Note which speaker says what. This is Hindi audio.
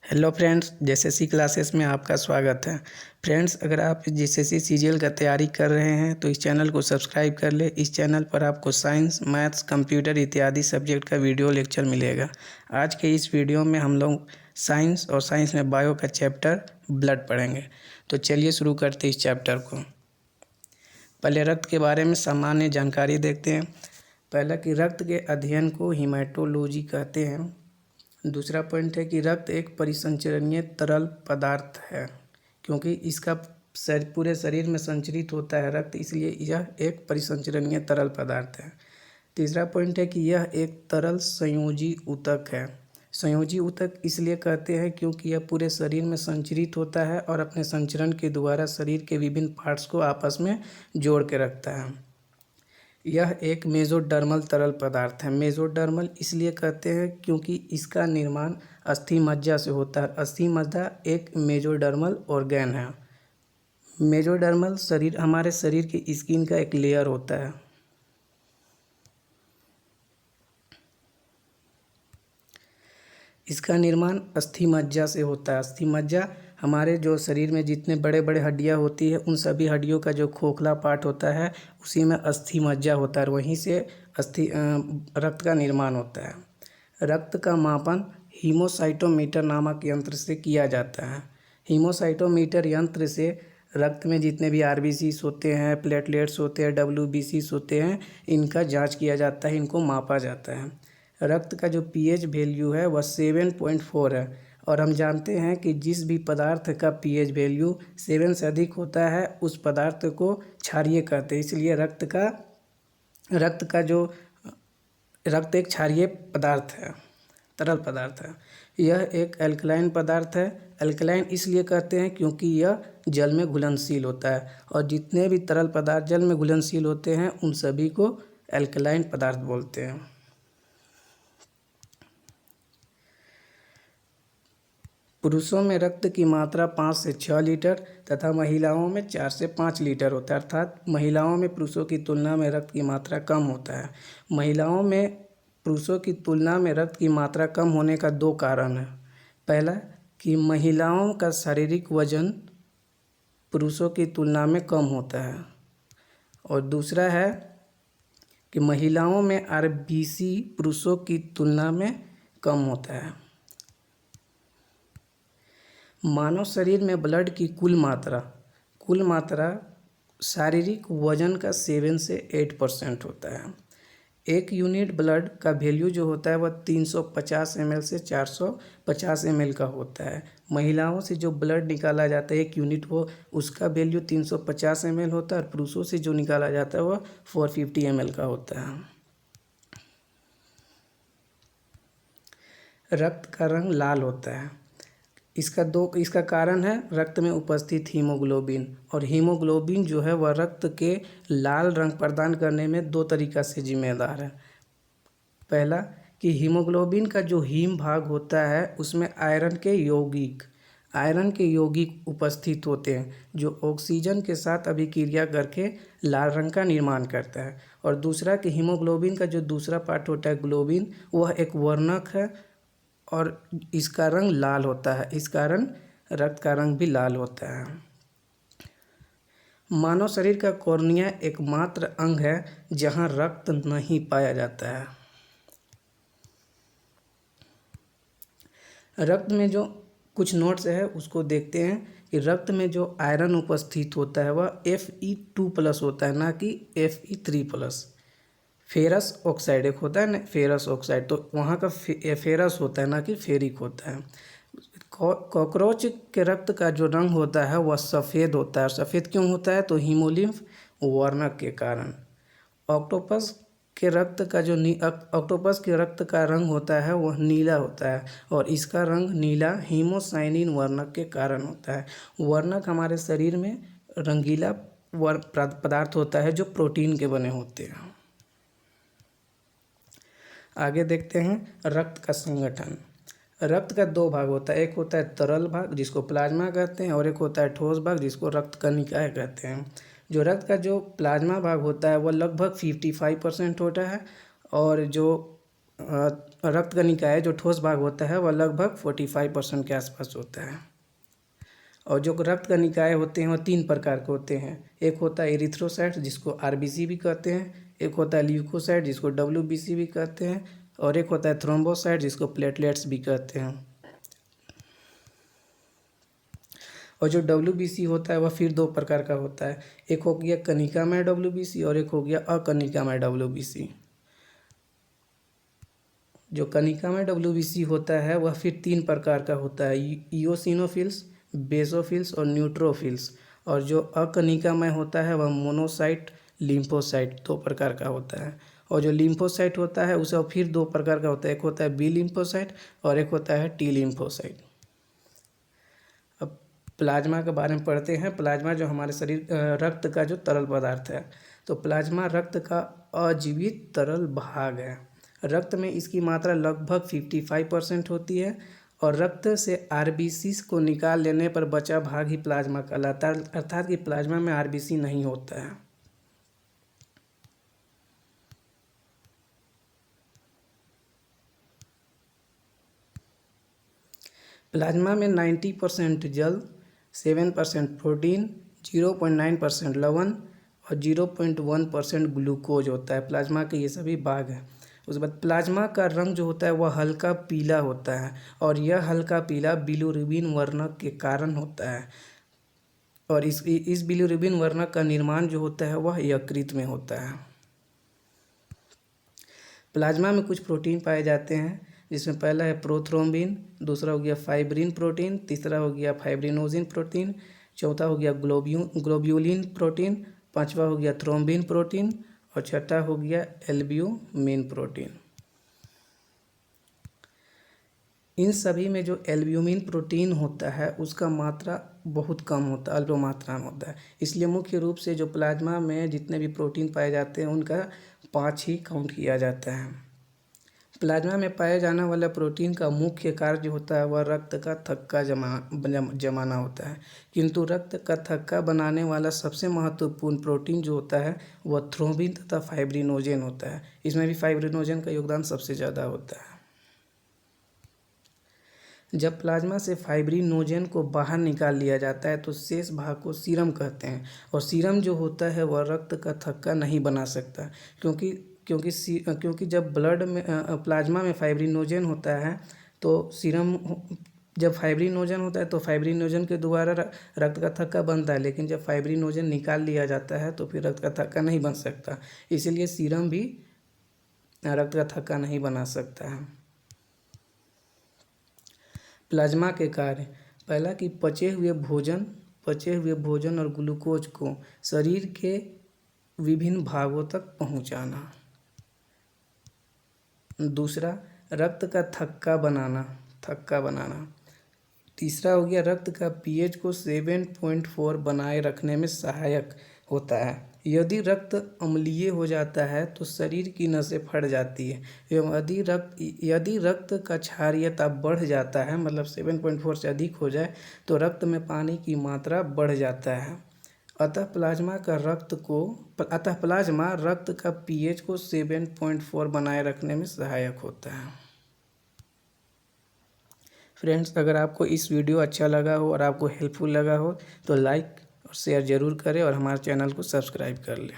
Speaker 1: हेलो फ्रेंड्स, जेएसएससी क्लासेस में आपका स्वागत है। फ्रेंड्स, अगर आप जेएसएससी सीजीएल का तैयारी कर रहे हैं तो इस चैनल को सब्सक्राइब कर ले। इस चैनल पर आपको साइंस, मैथ्स, कंप्यूटर इत्यादि सब्जेक्ट का वीडियो लेक्चर मिलेगा। आज के इस वीडियो में हम लोग साइंस और साइंस में बायो का चैप्टर ब्लड पढ़ेंगे। तो चलिए शुरू करते इस चैप्टर को। पहले रक्त के बारे में सामान्य जानकारी देखते हैं। पहला कि रक्त के अध्ययन को हीमेटोलॉजी कहते हैं। दूसरा पॉइंट है कि रक्त एक परिसंचरणीय तरल पदार्थ है, क्योंकि इसका पूरे शरीर में संचरित होता है रक्त, इसलिए यह एक परिसंचरणीय तरल पदार्थ है। तीसरा पॉइंट है कि यह एक तरल संयोजी ऊतक है। संयोजी ऊतक इसलिए कहते हैं क्योंकि यह पूरे शरीर में संचरित होता है और अपने संचरण के द्वारा शरीर के विभिन्न पार्ट्स को आपस में जोड़ के रखता है। यह एक मेसोडर्मल तरल पदार्थ है। मेसोडर्मल इसलिए कहते हैं क्योंकि इसका निर्माण अस्थि मज्जा से होता है। अस्थि मज्जा एक मेसोडर्मल ऑर्गेन है। मेसोडर्मल हमारे शरीर की स्किन का एक लेयर होता है। इसका निर्माण अस्थि मज्जा से होता है। अस्थि मज्जा हमारे जो शरीर में जितने बड़े बड़े हड्डियां होती है उन सभी हड्डियों का जो खोखला पार्ट होता है उसी में अस्थि मज्जा होता है और वहीं से रक्त का निर्माण होता है। रक्त का मापन हीमोसाइटोमीटर नामक यंत्र से किया जाता है। हीमोसाइटोमीटर यंत्र से रक्त में जितने भी आरबीसीस होते हैं, प्लेटलेट्स होते हैं, डब्ल्यूबीसीस होते हैं, इनका जांच किया जाता है, इनको मापा जाता है। रक्त का जो पीएच वैल्यू है वह 7.4 है और हम जानते हैं कि जिस भी पदार्थ का पीएच वैल्यू 7 से अधिक होता है उस पदार्थ को क्षारीय कहते हैं। इसलिए रक्त एक क्षारीय पदार्थ है, तरल पदार्थ है। यह एक एल्कलाइन पदार्थ है। एल्कलाइन इसलिए कहते हैं क्योंकि यह जल में घुलनशील होता है और जितने भी तरल पदार्थ जल में घुलनशील होते हैं उन सभी को एल्कलाइन पदार्थ बोलते हैं। पुरुषों में रक्त की मात्रा 5 से 6 लीटर तथा महिलाओं में 4 से 5 लीटर होता है। अर्थात महिलाओं में पुरुषों की तुलना में रक्त की मात्रा कम होता है। महिलाओं में पुरुषों की तुलना में रक्त की मात्रा कम होने का 2 कारण है। पहला कि महिलाओं का शारीरिक वजन पुरुषों की तुलना में कम होता है और दूसरा है कि महिलाओं में आरबीसी पुरुषों की तुलना में कम होता है। मानव शरीर में ब्लड की कुल मात्रा शारीरिक वजन का 7 से 8% होता है। एक यूनिट ब्लड का वैल्यू जो होता है वह 350 ml से 450 ml का होता है। महिलाओं से जो ब्लड निकाला जाता है 1 यूनिट उसका वैल्यू 350 ml होता है और पुरुषों से जो निकाला जाता है वह 450 ml का होता है। रक्त का रंग लाल होता है। इसका कारण है रक्त में उपस्थित हीमोग्लोबिन, और हीमोग्लोबिन जो है वह रक्त के लाल रंग प्रदान करने में 2 तरीक़ा से जिम्मेदार है। पहला कि हीमोग्लोबिन का जो हीम भाग होता है उसमें आयरन के यौगिक उपस्थित होते हैं जो ऑक्सीजन के साथ अभिक्रिया करके लाल रंग का निर्माण करता है। और दूसरा कि हीमोग्लोबिन का जो दूसरा पार्ट होता है ग्लोबिन, वह एक वर्णक है और इसका रंग लाल होता है। इस कारण रक्त का रंग भी लाल होता है। मानव शरीर का कॉर्निया एकमात्र अंग है जहां रक्त नहीं पाया जाता है। रक्त में जो कुछ नोट्स है उसको देखते हैं कि रक्त में जो आयरन उपस्थित होता है वह Fe2+ होता है, ना कि Fe3+। फेरस ऑक्साइड एक होता है ना, फेरस ऑक्साइड, तो वहाँ का फेरस होता है ना कि फेरिक होता है। कॉकरोच के रक्त का जो रंग होता है वह सफ़ेद होता है। सफ़ेद क्यों होता है? तो हीमोलिम्फ वर्णक के कारण। ऑक्टोपस के रक्त का रंग होता है वह नीला होता है और इसका रंग नीला हीमोसाइनिन वर्णक के कारण होता है। वर्णक हमारे शरीर में रंगीला पदार्थ होता है जो प्रोटीन के बने होते हैं। आगे देखते हैं रक्त का संगठन। रक्त का 2 भाग होता है। एक होता है तरल भाग जिसको प्लाज्मा कहते हैं और एक होता है ठोस भाग जिसको रक्त कणिकाएं कहते हैं। जो रक्त का जो प्लाज्मा भाग होता है वह लगभग 55% होता है और जो रक्त का निकाय जो ठोस भाग होता है वह लगभग 45% के आसपास होता है। और जो रक्त का निकाय होते हैं वह 3 प्रकार के होते हैं। एक होता है एरिथ्रोसाइट जिसको आरबीसी भी कहते हैं, एक होता है ल्यूकोसाइट जिसको डब्ल्यूबीसी भी कहते हैं, और एक होता है थ्रोम्बोसाइट जिसको प्लेटलेट्स भी कहते हैं। और जो डब्ल्यूबीसी होता है वह फिर 2 प्रकार का होता है। एक हो गया कनिकामय डब्ल्यूबीसी और एक हो गया अकनिकामय डब्ल्यूबीसी। जो कनिकामय डब्ल्यूबीसी होता है वह फिर 3 प्रकार का होता है, इओसिनोफिल्स, बेसोफिल्स और न्यूट्रोफिल्स। और जो अकनिकामय होता है वह मोनोसाइट, लिम्फोसाइट 2 प्रकार का होता है। और जो लिम्फोसाइट होता है उसे फिर 2 प्रकार का होता है, एक होता है बी लिम्फोसाइट और एक होता है टी लिम्फोसाइट। अब प्लाज्मा के बारे में पढ़ते हैं। प्लाज्मा जो हमारे शरीर रक्त का जो तरल पदार्थ है, तो प्लाज्मा रक्त का अजीवित तरल भाग है। रक्त में इसकी मात्रा लगभग 55% होती है और रक्त से आरबीसी को निकाल लेने पर बचा भाग ही प्लाज्मा कहलाता है, अर्थात कि प्लाज्मा में आरबीसी नहीं होता है। प्लाज्मा में 90% जल, 7% प्रोटीन, 0.9% लवण और 0.1% ग्लूकोज होता है। प्लाज्मा के ये सभी भाग हैं। उसके बाद प्लाज्मा का रंग जो होता है वह हल्का पीला होता है और यह हल्का पीला बिलिरुबिन वर्णक के कारण होता है। और इस बिलिरुबिन वर्णक का निर्माण जो होता है वह यकृत में होता है। प्लाज्मा में कुछ प्रोटीन पाए जाते हैं, जिसमें पहला है प्रोथ्रोम्बिन, दूसरा हो गया फाइब्रिन प्रोटीन, तीसरा हो गया फाइब्रिनोजिन प्रोटीन, चौथा हो गया ग्लोब्यूलिन प्रोटीन, पांचवा हो गया थ्रोम्बिन प्रोटीन और छठा हो गया एल्ब्यूमिन प्रोटीन। इन सभी में जो एल्ब्यूमिन प्रोटीन होता है उसका मात्रा बहुत कम होता है, अल्प मात्रा में होता है। इसलिए मुख्य रूप से जो प्लाज्मा में जितने भी प्रोटीन पाए जाते हैं उनका 5 ही काउंट किया जाता है। प्लाज्मा में पाए जाने वाला प्रोटीन का मुख्य कार्य होता है वह रक्त का थक्का जमाना होता है, किंतु रक्त का थक्का बनाने वाला सबसे महत्वपूर्ण प्रोटीन जो होता है वह थ्रोम्बिन तथा फाइब्रिनोजेन होता है। इसमें भी फाइब्रिनोजेन का योगदान सबसे ज़्यादा होता है। जब प्लाज्मा से फाइब्रिनोजेन को बाहर निकाल लिया जाता है तो शेष भाग को सीरम कहते हैं। और सीरम जो होता है वह रक्त का थक्का नहीं बना सकता, क्योंकि जब ब्लड में प्लाज्मा में फाइब्रिनोजेन होता है तो सीरम जब फाइब्रिनोजेन होता है तो फाइब्रिनोजेन के द्वारा रक्त का थक्का बनता है, लेकिन जब फाइब्रिनोजेन निकाल लिया जाता है तो फिर रक्त का थक्का नहीं बन सकता। इसीलिए सीरम भी रक्त का थक्का नहीं बना सकता है। प्लाज्मा के कार्य, पहला कि पचे हुए भोजन और ग्लूकोज को शरीर के विभिन्न भागों तक पहुंचाना। दूसरा, रक्त का थक्का बनाना। तीसरा हो गया रक्त का पीएच को 7.4 बनाए रखने में सहायक होता है। यदि रक्त अम्लीय हो जाता है तो शरीर की नसें फट जाती है एवं यदि रक्त का क्षारीयता बढ़ जाता है, मतलब 7.4 से अधिक हो जाए, तो रक्त में पानी की मात्रा बढ़ जाता है। अतः प्लाज्मा रक्त का पीएच को 7.4 बनाए रखने में सहायक होता है। फ्रेंड्स, अगर आपको इस वीडियो अच्छा लगा हो और आपको हेल्पफुल लगा हो तो लाइक और शेयर ज़रूर करें और हमारे चैनल को सब्सक्राइब कर लें।